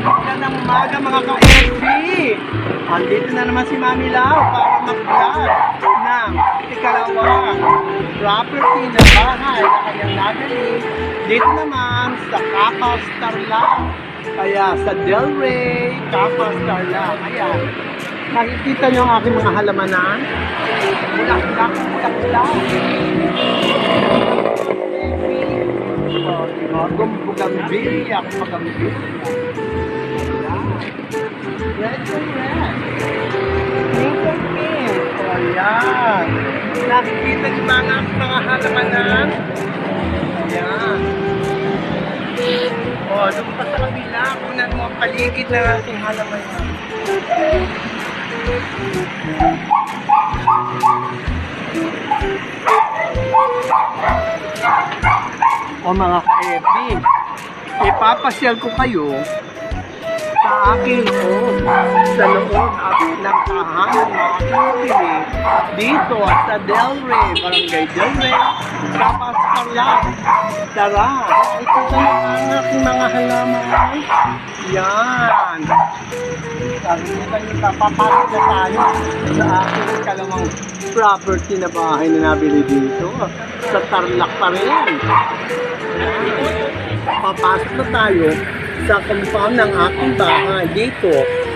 Magandang umaga mga ka-FB! Andito na naman si Mami Lau para mag-vlog ng ikalawang property na bahay na kanyang nabili dito naman sa Capas Tarlac. Kaya sa Del Rey, Capas Tarlac. Ayan. Nakikita niyo ang aking mga halamanan? Bulak-bulak. Gumbugambilya ako magambilya. Red to red. Pink to pink. O yan. Nakikita niyo ba ang mga halamanan? Ayan. O, doon pa sa kabila. Kunan mo ang paligid ng ating halamanan. O mga ka-FB, ipapasyal ko kayo sa aking loob, sa loob ng tahanan na aking dito sa Del Rey, Barangay Del Rey, Capas Tarlac. Tara, ikita mo ang aking mga halaman. Yan. Nakikita niyo, papapasok na tayo sa aking ikalawang property na bahay na nabili dito sa Tarlac pa rin. Papasok na tayo sa compound ng aking bahay dito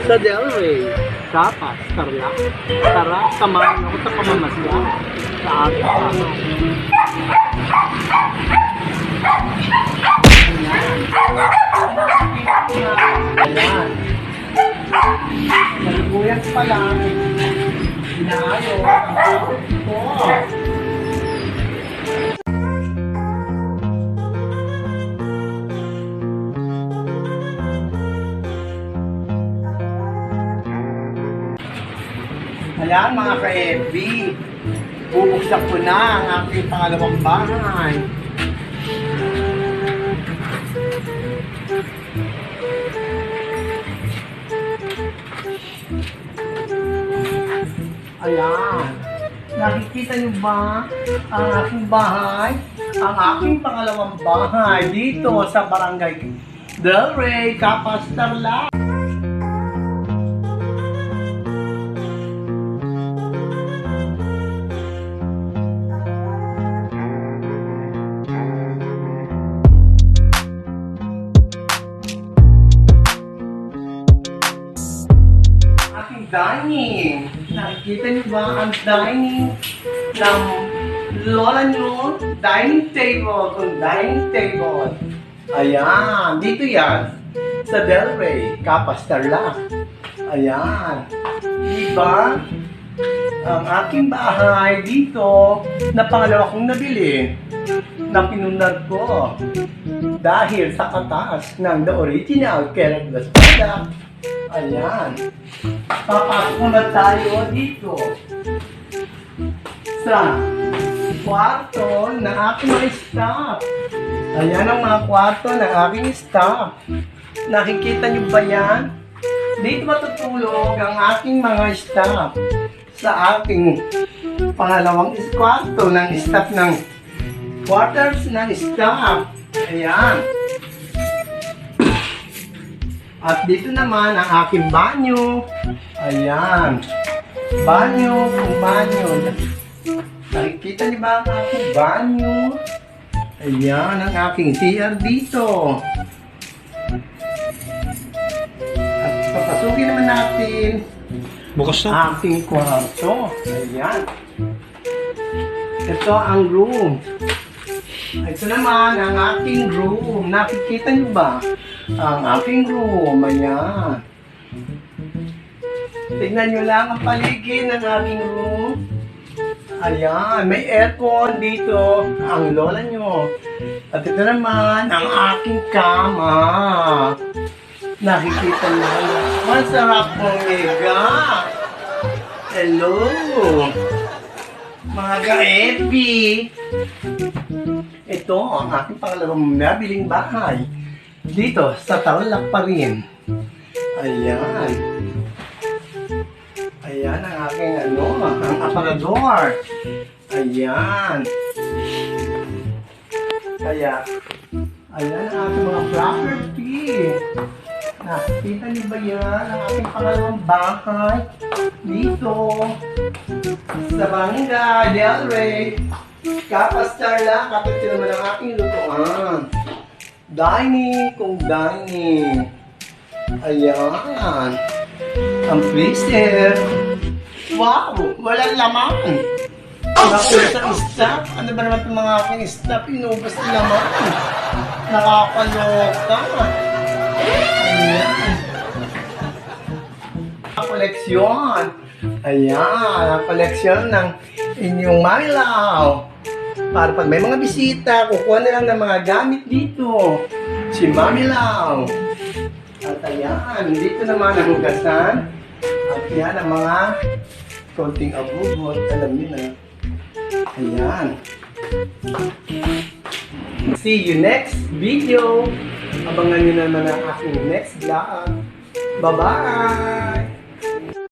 sa Del Rey, Capas Tarlac. Tara, samahan ako sa pamamasya sa aking bahay. Ayan. Nalibuyas pa lang. Inaayos ang property ko. Ayan mga ka-FB, bubuksan ko na ang aking pangalawang bahay. Ayan, nakikita niyo ba ang aking bahay? Ang aking pangalawang bahay dito sa Barangay Del Rey, Capas Tarlac. Dining. Nakikita niyo ba ang dining ng lola niyo? Dining table. Kung dining table. Ayan. Dito yan. Sa Del Rey, Capas Tarlac. Ayan. Diba? Ang aking bahay dito na pangalawa kong nabili na pinunad ko dahil sa katas ng the original Keragloss product. Ayan. Papasok na tayo dito sa kwarto ng aking mga staff. Ayan ang mga kwarto ng aking staff. Nakikita niyo ba yan? Dito matutulog ang aking mga staff sa aking pangalawang kwarto ng staff ng quarters ng staff. Ayan. At dito naman ang aking banyo. Ayan. Banyo, kung banyo. Nakikita niyo ba ang aking banyo? Ayan ang aking CR dito. At papasukin naman natin bukas na aking kwarto. Ayan. Ito ang room. Ito naman ang aking room. Nakikita niyo ba? Ang aking room, ayan. Tignan nyo lang ang paligid ng aking room. Ayan, may aircon dito. Ang lola nyo. At ito naman, ang aking kama. Nakikita nyo. Masarap pong higa. Hello. Mga ka-FB. Ito ang aking pangalawang nabiling bahay. Dito, sa Tarlac pa rin. Ayan. Ayan ang aking ang aparador. Ayan. Kaya, ayan ang ating mga property. Nakikita niyo ba yan? Ang ating pangalawang bahay. Dito. Sa Barangay Del Rey. Capas Tarlac. Kapit naman ang aking lutuan. Dining kung dining. Ayan. Ang freezer. Wow! Walang laman. Naku, isang staff. Ano ba naman itong mga aking staff? Inubos ng laman. Nakakaloka. Ayan. Koleksyon. Ayan. Ang koleksyon ng inyong Marilaw. Para pag may mga bisita, kukuha na lang ng mga gamit dito. Si Mami Lau. At ayan, dito naman ang hugasan. At yan ang mga konting abugot. Alam niyo na. Ayan. See you next video. Abangan niyo naman ang aking next vlog. Bye-bye!